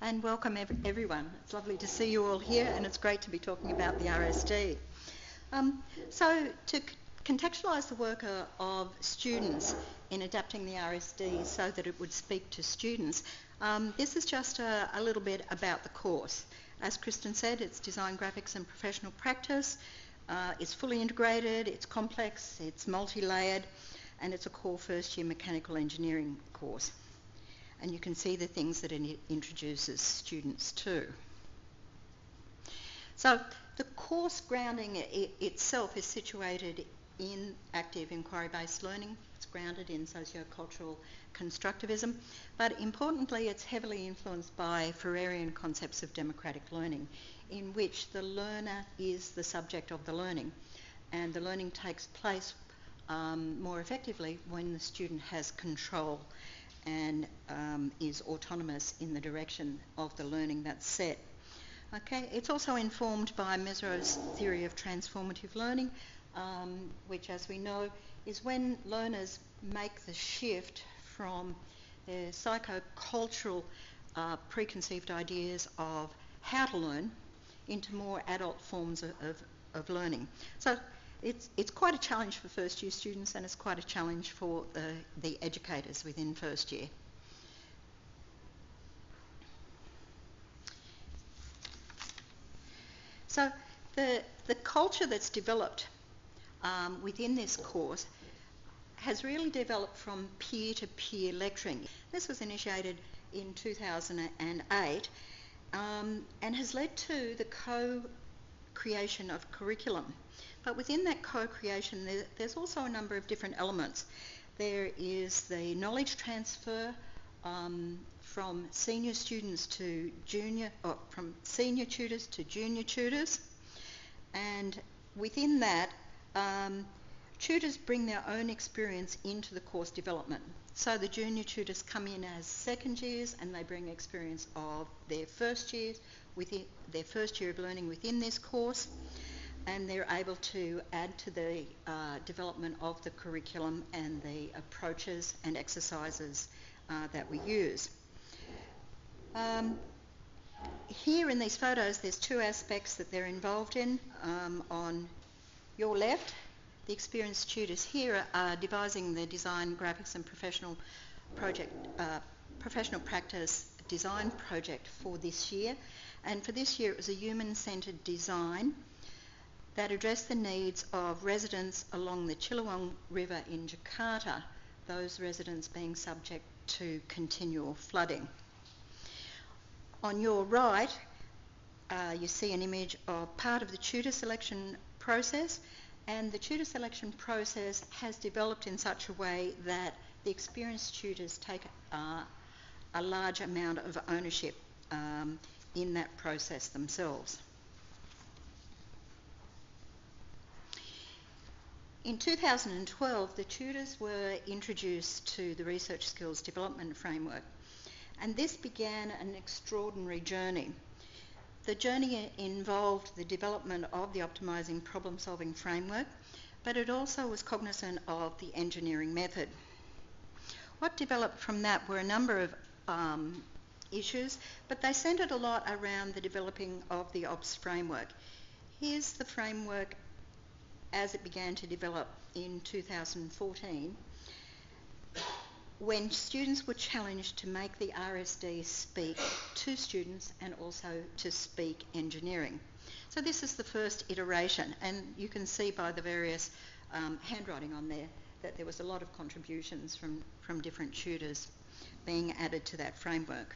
and welcome everyone. It's lovely to see you all here, and it's great to be talking about the RSD. So to contextualise the work of students in adapting the RSD so that it would speak to students, this is just a little bit about the course. As Kristen said, it's design, graphics and professional practice. It's fully integrated, it's complex, it's multi-layered, and it's a core first year mechanical engineering course. And you can see the things that it introduces students to. So the course grounding itself is situated in active inquiry-based learning. It's grounded in socio-cultural constructivism, but importantly it's heavily influenced by Ferrerian concepts of democratic learning, in which the learner is the subject of the learning, and the learning takes place more effectively when the student has control and is autonomous in the direction of the learning that's set. Okay, it's also informed by Meziro's theory of transformative learning, which, as we know, is when learners make the shift from their psychocultural preconceived ideas of how to learn into more adult forms of learning. So it's quite a challenge for first year students, and it's quite a challenge for the educators within first year. So the culture that's developed within this course has really developed from peer-to-peer lecturing. This was initiated in 2008 and has led to the co-creation of curriculum. But within that co-creation, there's also a number of different elements. There is the knowledge transfer from senior students to junior, or from senior tutors to junior tutors, and within that, tutors bring their own experience into the course development. So the junior tutors come in as second years, and they bring experience of their first years, within their first year of learning within this course, and they're able to add to the development of the curriculum and the approaches and exercises that we use. Here in these photos, there's two aspects that they're involved in. On your left, the experienced tutors here are devising the design, graphics and professional practice design project for this year. And for this year, it was a human-centred design that addressed the needs of residents along the Ciliwung River in Jakarta, those residents being subject to continual flooding. On your right, you see an image of part of the tutor selection process, and the tutor selection process has developed in such a way that the experienced tutors take a large amount of ownership in that process themselves. In 2012, the tutors were introduced to the Research Skills Development Framework, and this began an extraordinary journey. The journey involved the development of the Optimising problem-solving framework, but it also was cognizant of the engineering method. What developed from that were a number of issues, but they centred a lot around the developing of the OPS framework. Here's the framework as it began to develop in 2014, when students were challenged to make the RSD speak to students and also to speak engineering. So this is the first iteration, and you can see by the various handwriting on there that there was a lot of contributions from different tutors being added to that framework.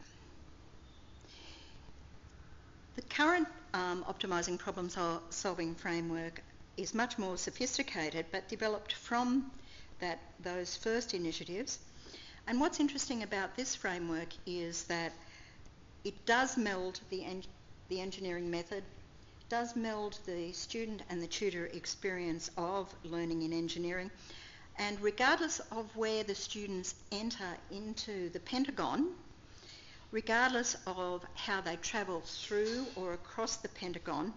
The current Optimising problem-solving framework is much more sophisticated, but developed from those first initiatives. And what's interesting about this framework is that it does meld the engineering method, does meld the student and the tutor experience of learning in engineering, and regardless of where the students enter into the Pentagon, regardless of how they travel through or across the Pentagon,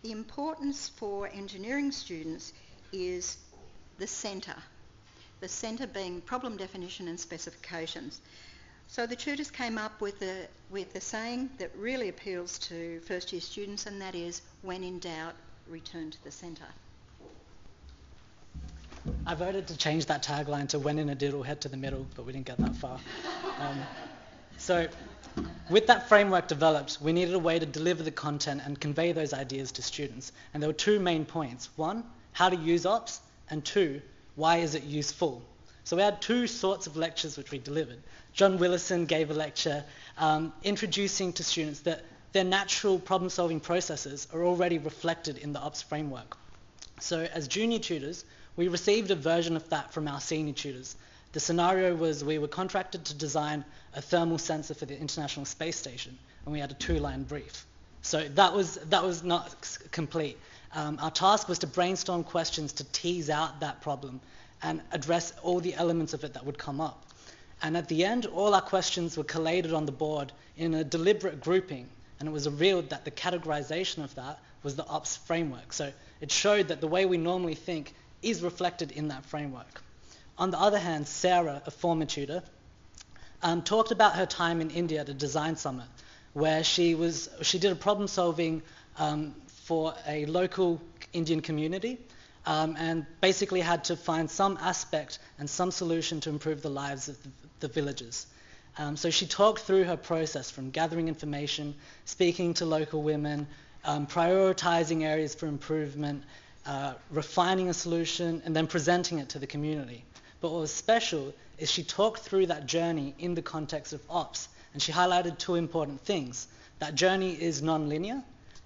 the importance for engineering students is the centre being problem definition and specifications. So the tutors came up with a saying that really appeals to first year students, and that is, when in doubt, return to the centre. I voted to change that tagline to when in a diddle, head to the middle, but we didn't get that far. So with that framework developed, we needed a way to deliver the content and convey those ideas to students. And there were two main points. One, how to use ops, and two, why is it useful? So we had two sorts of lectures which we delivered. John Willison gave a lecture introducing to students that their natural problem-solving processes are already reflected in the ops framework. So as junior tutors, we received a version of that from our senior tutors. The scenario was we were contracted to design a thermal sensor for the International Space Station, and we had a 2-line brief. So that was not complete. Our task was to brainstorm questions to tease out that problem and address all the elements of it that would come up. And at the end, all our questions were collated on the board in a deliberate grouping, and it was revealed that the categorization of that was the ops framework. So it showed that the way we normally think is reflected in that framework. On the other hand, Sarah, a former tutor, talked about her time in India at a design summit, where she did a problem solving for a local Indian community, and basically had to find some aspect and some solution to improve the lives of the villagers. So she talked through her process from gathering information, speaking to local women, prioritizing areas for improvement, refining a solution, and then presenting it to the community. But what was special is she talked through that journey in the context of ops, and she highlighted two important things. That journey is non-linear,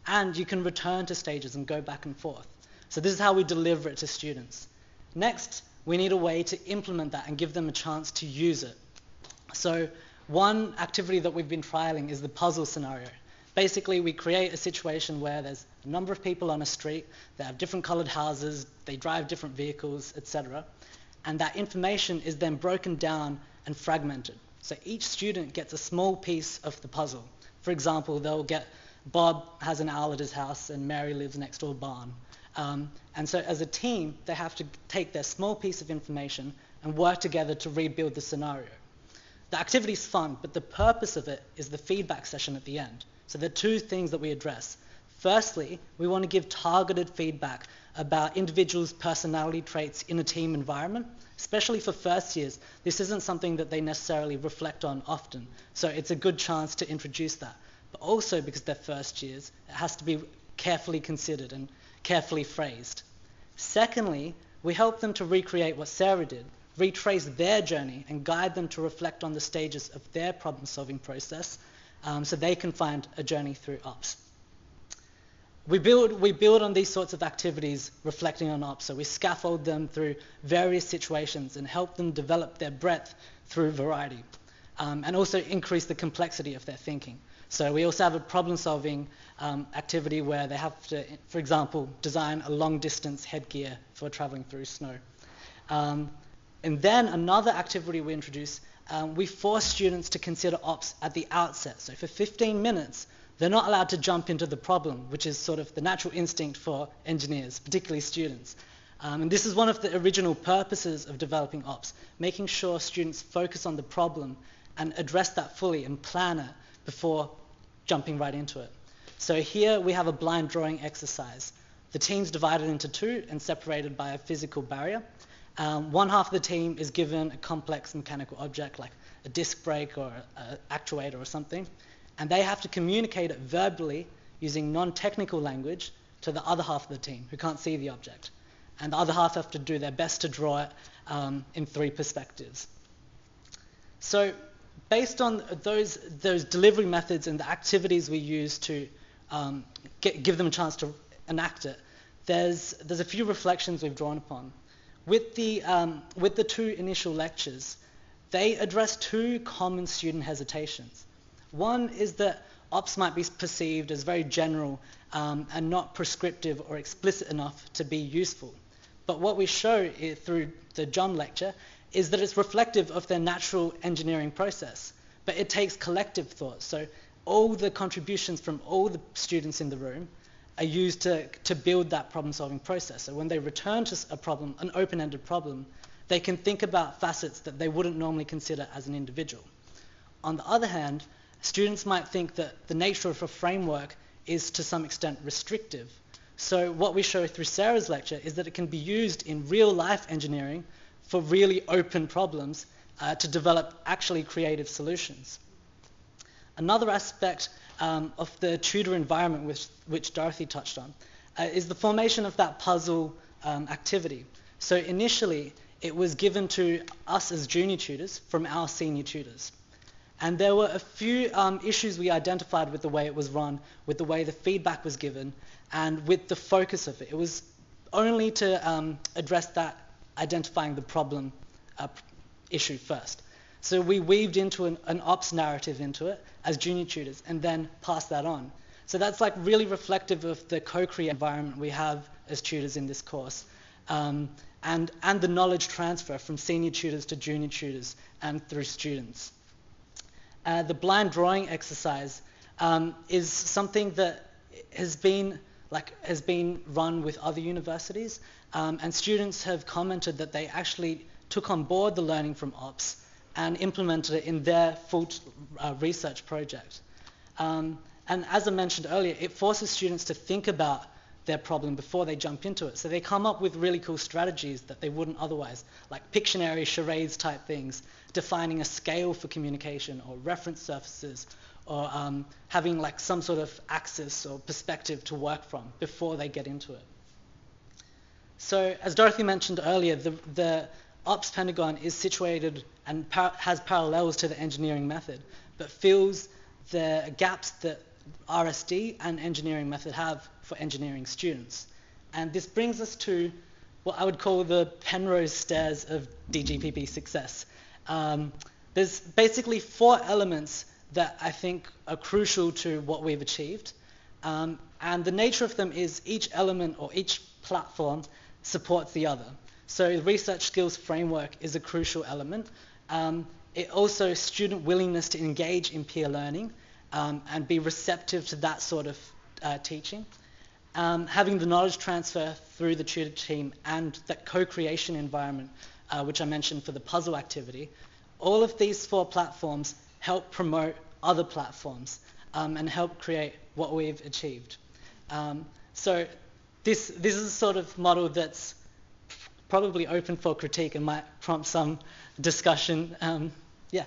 and you can return to stages and go back and forth. So this is how we deliver it to students. Next, we need a way to implement that and give them a chance to use it. So one activity that we've been trialing is the puzzle scenario. Basically, we create a situation where there's a number of people on a street, they have different colored houses, they drive different vehicles, etc. And that information is then broken down and fragmented. So each student gets a small piece of the puzzle. For example, they'll get Bob has an owl at his house and Mary lives next to a barn. And so as a team, they have to take their small piece of information and work together to rebuild the scenario. The activity is fun, but the purpose of it is the feedback session at the end. So there are two things that we address. Firstly, we want to give targeted feedback about individuals' personality traits in a team environment. Especially for first years, this isn't something that they necessarily reflect on often. So it's a good chance to introduce that. But also because they're first years, it has to be carefully considered and carefully phrased. Secondly, we help them to recreate what Sarah did, retrace their journey and guide them to reflect on the stages of their problem-solving process so they can find a journey through ops. We build on these sorts of activities reflecting on ops, so we scaffold them through various situations and help them develop their breadth through variety, and also increase the complexity of their thinking. So we also have a problem-solving activity where they have to, for example, design a long-distance headgear for traveling through snow. And then another activity we introduce, we force students to consider ops at the outset. So for 15 minutes, they're not allowed to jump into the problem, which is sort of the natural instinct for engineers, particularly students. And this is one of the original purposes of developing ops, making sure students focus on the problem and address that fully and plan it before jumping right into it. So here we have a blind drawing exercise. The team's divided into two and separated by a physical barrier. One half of the team is given a complex mechanical object like a disc brake or an actuator or something, and they have to communicate it verbally using non-technical language to the other half of the team who can't see the object. And the other half have to do their best to draw it in three perspectives. So based on those delivery methods and the activities we use to give them a chance to enact it, there's a few reflections we've drawn upon. With the two initial lectures, they address two common student hesitations. One is that ops might be perceived as very general and not prescriptive or explicit enough to be useful. But what we show through the John lecture is that it's reflective of their natural engineering process, but it takes collective thought. So all the contributions from all the students in the room are used to build that problem-solving process. So when they return to a problem, an open-ended problem, they can think about facets that they wouldn't normally consider as an individual. On the other hand, students might think that the nature of a framework is to some extent restrictive. So what we show through Sarah's lecture is that it can be used in real life engineering for really open problems to develop actually creative solutions. Another aspect of the tutor environment which Dorothy touched on is the formation of that puzzle activity. So initially it was given to us as junior tutors from our senior tutors. And there were a few issues we identified with the way it was run, with the way the feedback was given, and with the focus of it. It was only to address that identifying the problem issue first. So we weaved into an ops narrative into it as junior tutors and then passed that on. So that's like really reflective of the co-create environment we have as tutors in this course. And the knowledge transfer from senior tutors to junior tutors and through students. The blind drawing exercise is something that has been run with other universities, and students have commented that they actually took on board the learning from ops and implemented it in their full research project. And as I mentioned earlier, it forces students to think about their problem before they jump into it. So they come up with really cool strategies that they wouldn't otherwise, like Pictionary, charades type things, defining a scale for communication or reference surfaces, or having like some sort of axis or perspective to work from before they get into it. So as Dorothy mentioned earlier, the ops pentagon is situated and has parallels to the engineering method, but fills the gaps that RSD and engineering method have for engineering students. And this brings us to what I would call the Penrose stairs of DGPP success. There's basically 4 elements that I think are crucial to what we've achieved. And the nature of them is each element or each platform supports the other. So the research skills framework is a crucial element. It also student willingness to engage in peer learning and be receptive to that sort of teaching. Having the knowledge transfer through the tutor team and that co-creation environment, which I mentioned for the puzzle activity. All of these 4 platforms help promote other platforms and help create what we've achieved. So this is a sort of model that's probably open for critique and might prompt some discussion. Yeah.